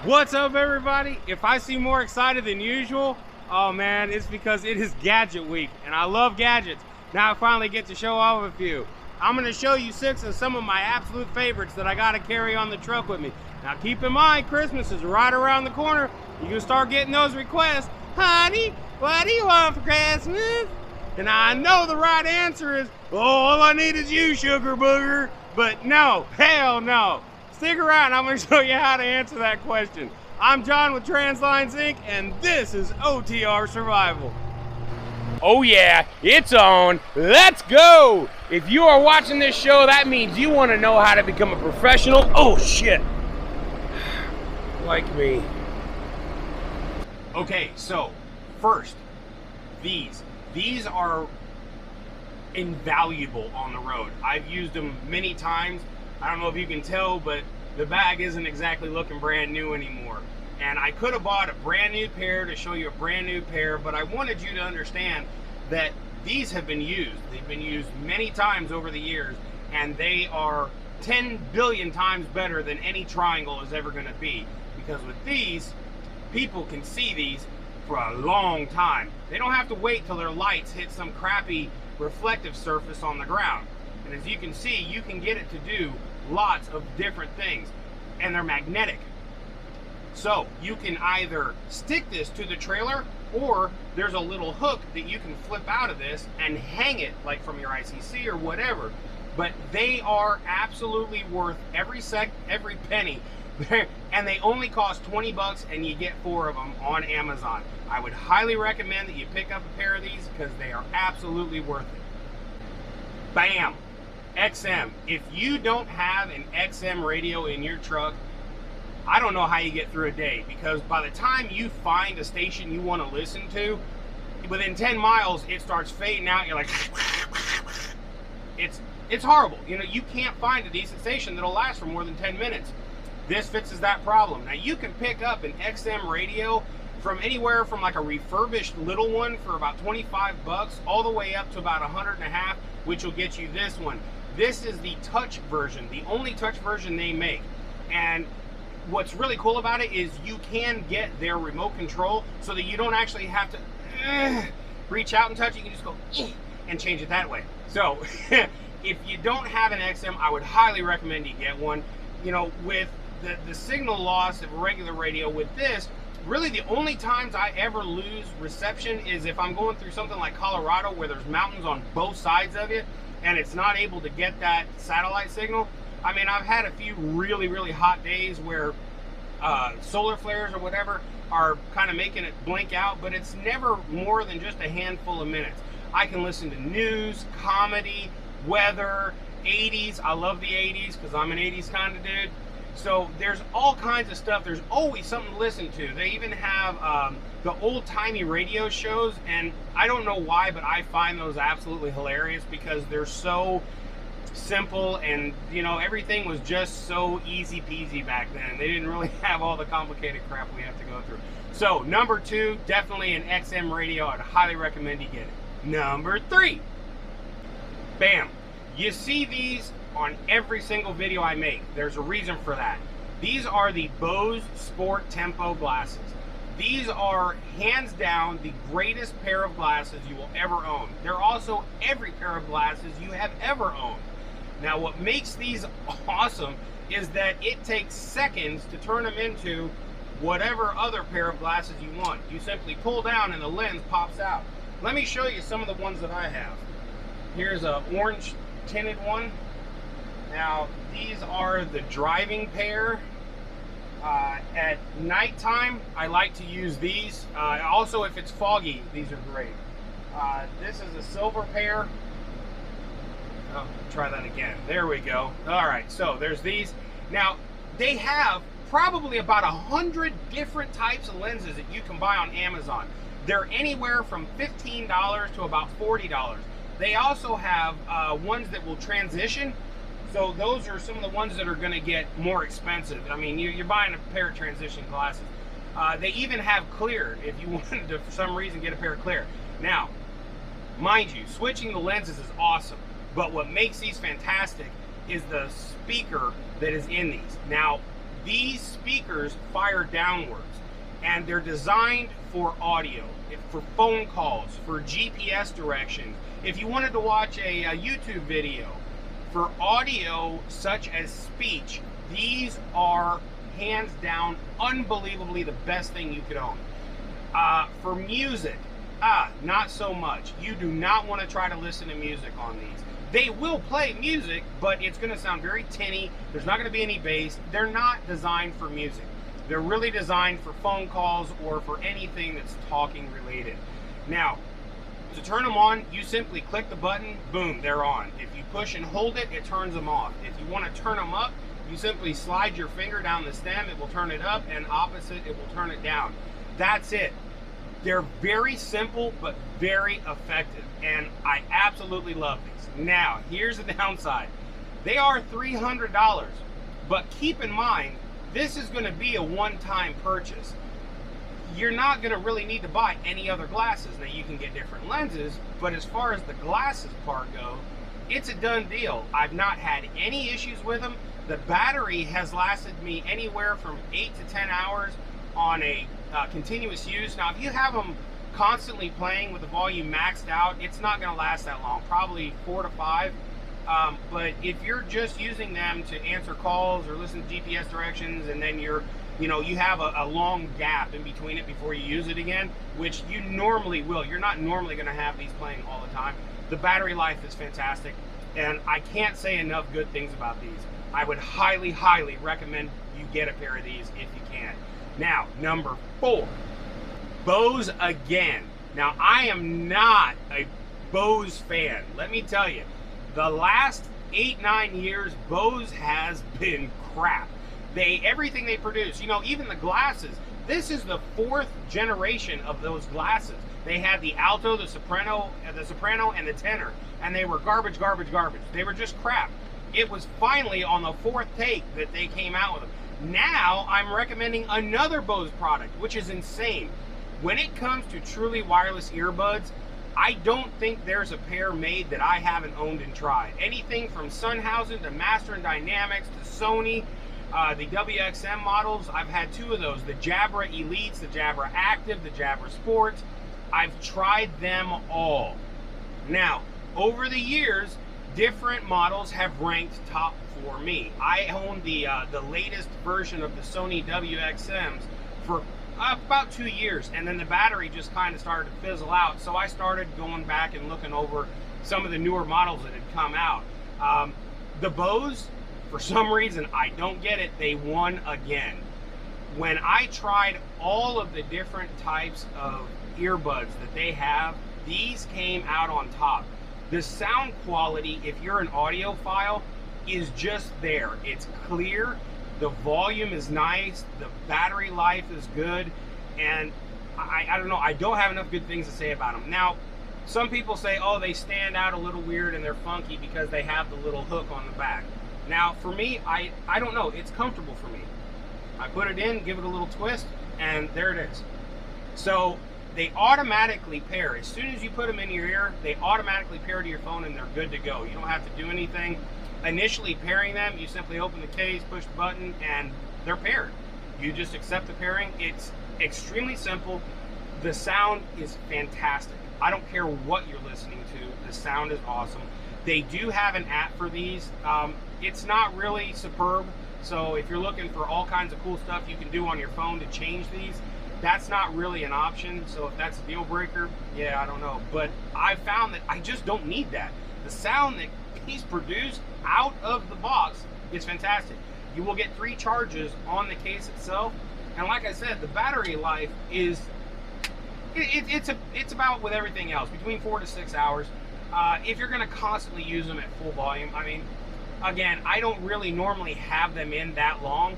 What's up, everybody? If I seem more excited than usual, oh man, it's because it is Gadget Week, and I love gadgets. Now I finally get to show off a few. I'm going to show you 6 of some of my absolute favorites that I got to carry on the truck with me. Now keep in mind, Christmas is right around the corner. You can start getting those requests. Honey, what do you want for Christmas? And I know the right answer is, oh, all I need is you, sugar booger. But no, hell no. Stick around, I'm going to show you how to answer that question. I'm John with Translines Inc., and this is OTR Survival. Oh yeah, it's on. Let's go! If you are watching this show, that means you want to know how to become a professional. Oh shit. Like me. Okay, so first, these are invaluable on the road. I've used them many times. I don't know if you can tell, but the bag isn't exactly looking brand new anymore. And I could have bought a brand new pair to show you a brand new pair, but I wanted you to understand that these have been used. They've been used many times over the years, and they are 10 billion times better than any triangle is ever going to be. Because with these, people can see these for a long time. They don't have to wait till their lights hit some crappy reflective surface on the ground. And as you can see, you can get it to do lots of different things, and they're magnetic. So you can either stick this to the trailer, or there's a little hook that you can flip out of this and hang it like from your ICC or whatever. But they are absolutely worth every penny. And they only cost 20 bucks, and you get 4 of them on Amazon. I would highly recommend that you pick up a pair of these because they are absolutely worth it. Bam! XM. If you don't have an XM radio in your truck, I don't know how you get through a day, because by the time you find a station you want to listen to, within 10 miles it starts fading out. You're like, it's horrible. You know, you can't find a decent station that'll last for more than 10 minutes. This fixes that problem. Now you can pick up an XM radio from anywhere from like a refurbished little one for about 25 bucks all the way up to about 150, which will get you this one. This is the touch version, the only touch version they make. And what's really cool about it is you can get their remote control so that you don't actually have to reach out and touch it. You can just go and change it that way. So if you don't have an XM, I would highly recommend you get one. You know, with the signal loss of a regular radio, with this, really the only times I ever lose reception is if I'm going through something like Colorado where there's mountains on both sides of it and it's not able to get that satellite signal. I mean, I've had a few really, really hot days where solar flares or whatever are kind of making it blink out, but it's never more than just a handful of minutes. I can listen to news, comedy, weather, 80s. I love the 80s because I'm an 80s kind of dude. So there's all kinds of stuff. There's always something to listen to. They even have the old-timey radio shows, and I don't know why, but I find those absolutely hilarious because they're so simple, and you know, everything was just so easy peasy back then. They didn't really have all the complicated crap we have to go through. So number 2, definitely an XM radio. I'd highly recommend you get it. Number 3, bam. You see these on every single video I make. There's a reason for that. These are the Bose Sport Tempo glasses. These are hands down the greatest pair of glasses you will ever own. They're also every pair of glasses you have ever owned. Now what makes these awesome is that it takes seconds to turn them into whatever other pair of glasses you want. You simply pull down and the lens pops out. Let me show you some of the ones that I have. Here's a orange tinted one. Now these are the driving pair. At nighttime, I like to use these. Also, if it's foggy, these are great. This is a silver pair. Oh, try that again. There we go. All right, so there's these. Now, they have probably about 100 different types of lenses that you can buy on Amazon. They're anywhere from $15 to about $40. They also have ones that will transition. So those are some of the ones that are going to get more expensive. I mean, you're buying a pair of transition glasses. They even have clear if you wanted to, for some reason, get a pair of clear. Now, mind you, switching the lenses is awesome, but what makes these fantastic is the speaker that is in these. Now, These speakers fire downwards, and they're designed for audio, for phone calls, for GPS direction. If you wanted to watch a YouTube video, for audio such as speech, these are hands down unbelievably the best thing you could own. For music, not so much. You do not want to try to listen to music on these. They will play music, but it's going to sound very tinny. There's not going to be any bass. They're not designed for music. They're really designed for phone calls or for anything that's talking related. Now, to turn them on, you simply click the button, boom, they're on. If you push and hold it, it turns them off. If you want to turn them up, you simply slide your finger down the stem, it will turn it up, and opposite, it will turn it down. That's it. They're very simple, but very effective, and I absolutely love these. Now, here's the downside. They are $300, but keep in mind, this is going to be a one-time purchase. You're not going to really need to buy any other glasses. Now, you can get different lenses, but as far as the glasses part go, it's a done deal. I've not had any issues with them. The battery has lasted me anywhere from 8 to 10 hours on a continuous use. Now, if you have them constantly playing with the volume maxed out, it's not going to last that long, probably 4 to 5. But if you're just using them to answer calls or listen to GPS directions, and then you have a long gap in between it before you use it again, which you normally will. You're not normally going to have these playing all the time. The battery life is fantastic, and I can't say enough good things about these. I would highly, highly recommend you get a pair of these if you can. Now, number 4, Bose again. Now, I am not a Bose fan. Let me tell you, the last 8-9 years, Bose has been crap. Everything they produce, even the glasses, this is the 4th generation of those glasses. They had the alto, the soprano, and the tenor, and they were garbage, garbage, garbage. They were just crap. It was finally on the 4th take that they came out with them. Now, I'm recommending another Bose product, which is insane. When it comes to truly wireless earbuds, I don't think there's a pair made that I haven't owned and tried. Anything from Sennheiser to Master and Dynamics to Sony, the WXM models, I've had 2 of those. The Jabra Elites, the Jabra Active, the Jabra Sports. I've tried them all. Now, over the years, different models have ranked top for me. I own the latest version of the Sony WXMs for about 2 years, and then the battery just kind of started to fizzle out, so I started going back and looking over some of the newer models that had come out. The Bose, for some reason, I don't get it, they won again. When I tried all of the different types of earbuds that they have, these came out on top. The sound quality, if you're an audiophile, is just there. It's clear. The volume is nice, the battery life is good, and I don't know, I don't have enough good things to say about them. Now, some people say, oh, they stand out a little weird and they're funky because they have the little hook on the back. Now, for me, I don't know, it's comfortable for me. I put it in, give it a little twist, and there it is. So, they automatically pair. As soon as you put them in your ear, they automatically pair to your phone and they're good to go. You don't have to do anything. Initially pairing them, you simply open the case, push the button, and they're paired. You just accept the pairing. It's extremely simple. The sound is fantastic. I don't care what you're listening to. The sound is awesome. They do have an app for these. It's not really superb, so if you're looking for all kinds of cool stuff you can do on your phone to change these, that's not really an option. So if that's a deal breaker, yeah, I don't know. But I found that I just don't need that. The sound that he's produced out of the box is fantastic. You will get 3 charges on the case itself, and like I said, the battery life is it's about with everything else between 4 to 6 hours. If you're going to constantly use them at full volume, I mean, again, I don't really normally have them in that long,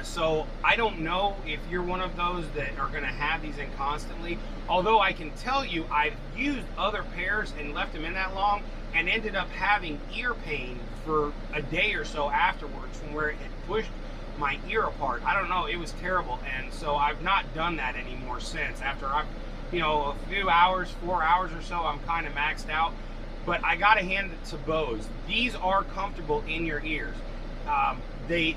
so I don't know if you're one of those that are going to have these in constantly. Although I can tell you, I've used other pairs and left them in that long and ended up having ear pain for a day or so afterwards from where it pushed my ear apart. I don't know, it was terrible, and so I've not done that anymore since. After a few hours, 4 hours or so, I'm kind of maxed out. But I gotta hand it to Bose. These are comfortable in your ears. The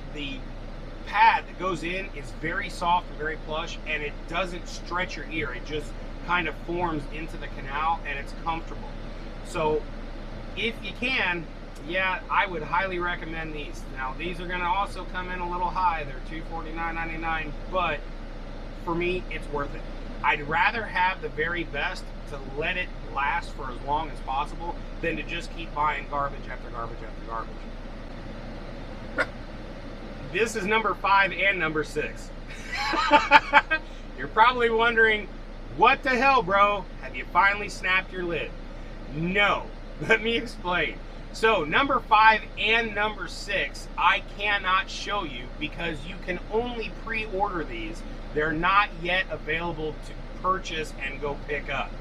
pad that goes in is very soft and very plush, and it doesn't stretch your ear. It just kind of forms into the canal, and it's comfortable. So if you can, yeah, I would highly recommend these. Now, these are going to also come in a little high. They're $249.99, but for me, it's worth it. I'd rather have the very best to let it last for as long as possible than to just keep buying garbage after garbage after garbage. This is number 5 and number 6. You're probably wondering, what the hell, bro? Have you finally snapped your lid? No. Let me explain. So number 5 and number 6, I cannot show you because you can only pre-order these. They're not yet available to purchase and go pick up.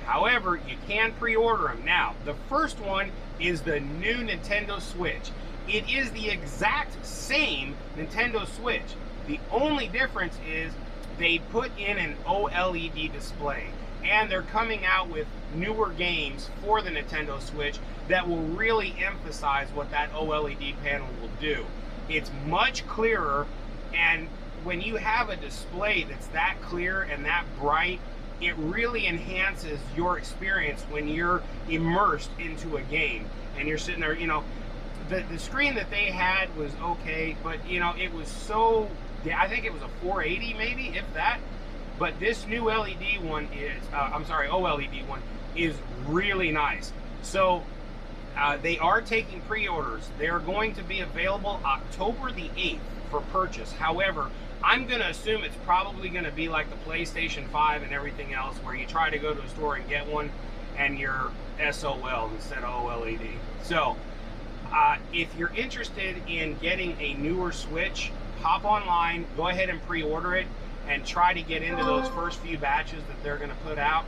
However, you can pre-order them. Now, the first one is the new Nintendo Switch. It is the exact same Nintendo Switch. The only difference is they put in an OLED display, and they're coming out with newer games for the Nintendo Switch that will really emphasize what that OLED panel will do. It's much clearer, and when you have a display that's that clear and that bright, it really enhances your experience when you're immersed into a game and you're sitting there. You know, the screen that they had was okay, but you know, it was so, I think it was a 480 maybe, if that. But this new LED one is, OLED one is really nice. So they are taking pre-orders. They are going to be available October the 8th for purchase. However, I'm going to assume it's probably going to be like the PlayStation 5 and everything else, where you try to go to a store and get one and you're SOL instead of OLED. So if you're interested in getting a newer Switch, hop online, go ahead and pre-order it, and try to get into those first few batches that they're going to put out.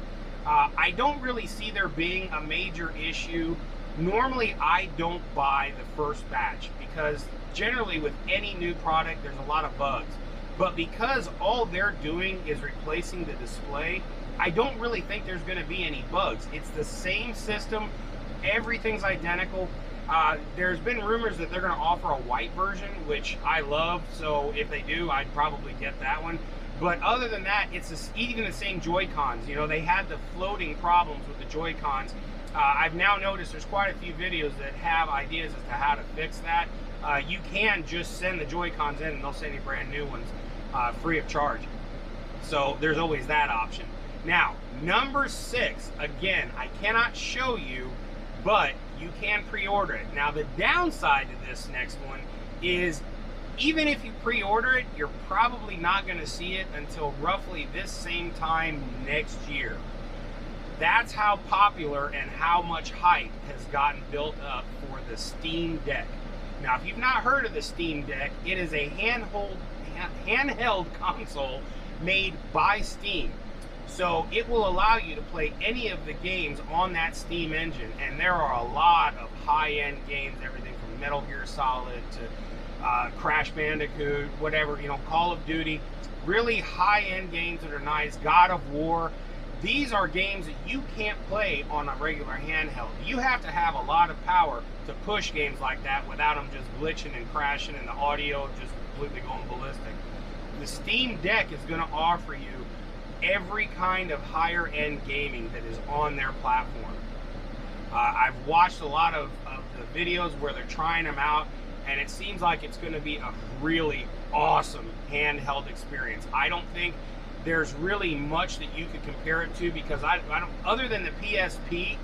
I don't really see there being a major issue. Normally, I don't buy the first batch because generally with any new product, there's a lot of bugs. But because all they're doing is replacing the display, I don't really think there's going to be any bugs. It's the same system. Everything's identical. There's been rumors that they're going to offer a white version, which I love. So if they do, I'd probably get that one. But other than that, it's even the same Joy-Cons. You know, they had the floating problems with the Joy-Cons. I've now noticed there's quite a few videos that have ideas as to how to fix that. You can just send the Joy-Cons in and they'll send you brand new ones free of charge. So there's always that option. Now, number 6, again, I cannot show you, but you can pre-order it. Now, the downside to this next one is, even if you pre-order it, you're probably not going to see it until roughly this same time next year. That's how popular and how much hype has gotten built up for the Steam Deck. Now, if you've not heard of the Steam Deck, it is a handheld console made by Steam. So it will allow you to play any of the games on that Steam engine, and there are a lot of high-end games, everything from Metal Gear Solid to Crash Bandicoot, whatever, you know, Call of Duty, really high-end games that are nice, God of War. These are games that you can't play on a regular handheld. You have to have a lot of power to push games like that without them just glitching and crashing and the audio just completely going ballistic. The Steam Deck is going to offer you every kind of higher end gaming that is on their platform. I've watched a lot of the videos where they're trying them out, and it seems like it's going to be a really awesome handheld experience. I don't think there's really much that you could compare it to, because I don't, other than the PSP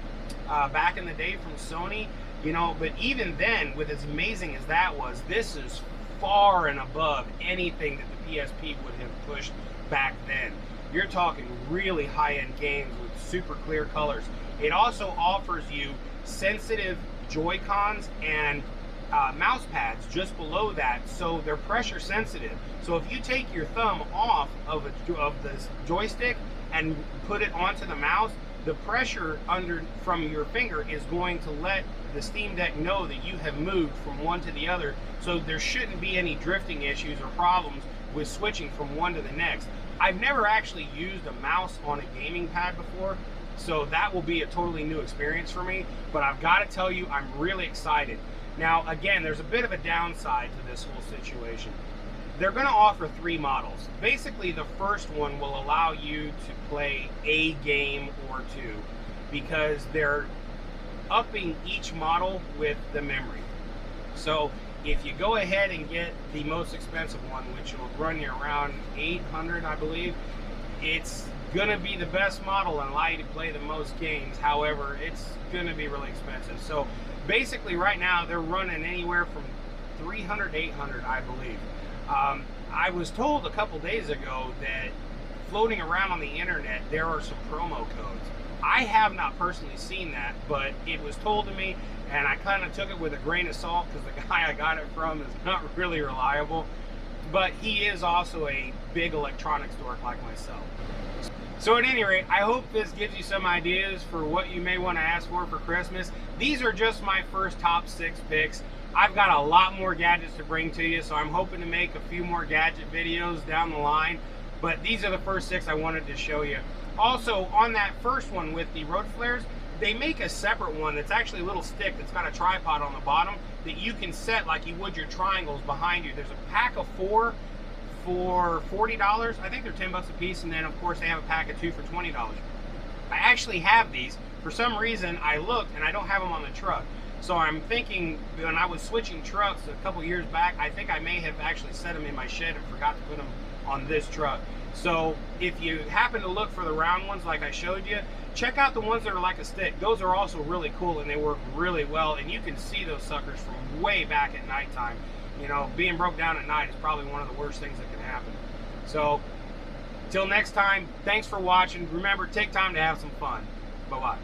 back in the day from Sony, you know, but even then, with as amazing as that was, this is far and above anything that the PSP would have pushed back then. You're talking really high-end games with super clear colors. It also offers you sensitive Joy-Cons and mouse pads just below that, so they're pressure sensitive. So if you take your thumb off of this joystick and put it onto the mouse, the pressure from your finger is going to let the Steam Deck know that you have moved from one to the other, so there shouldn't be any drifting issues or problems with switching from one to the next. I've never actually used a mouse on a gaming pad before, so that will be a totally new experience for me, but I've got to tell you, I'm really excited. Now, again, there's a bit of a downside to this whole situation. they're going to offer 3 models. Basically, the first one will allow you to play a game or 2 because they're upping each model with the memory. So if you go ahead and get the most expensive one, which will run you around $800, I believe, it's gonna be the best model and allow you to play the most games. However, it's gonna be really expensive. So basically right now they're running anywhere from $300 to $800, I believe. I was told a couple days ago that floating around on the internet there are some promo codes. I have not personally seen that, but it was told to me, and I kind of took it with a grain of salt because the guy I got it from is not really reliable. But he is also a big electronics dork like myself. So at any rate, I hope this gives you some ideas for what you may want to ask for Christmas. These are just my first top 6 picks. I've got a lot more gadgets to bring to you, so I'm hoping to make a few more gadget videos down the line. But these are the first 6 I wanted to show you. Also, on that first one with the road flares, they make a separate one that's actually a little stick that's got a tripod on the bottom that you can set like you would your triangles behind you. There's a pack of 4 for $40. I think they're 10 bucks a piece, and then of course they have a pack of 2 for $20. I actually have these. For some reason I looked and I don't have them on the truck. So I'm thinking when I was switching trucks a couple years back, I think I may have actually set them in my shed and forgot to put them on this truck. So if you happen to look for the round ones like I showed you, check out the ones that are like a stick. Those are also really cool and they work really well, and you can see those suckers from way back at nighttime. You know, being broke down at night is probably one of the worst things that can happen. So till next time, thanks for watching. Remember, take time to have some fun. Bye-bye.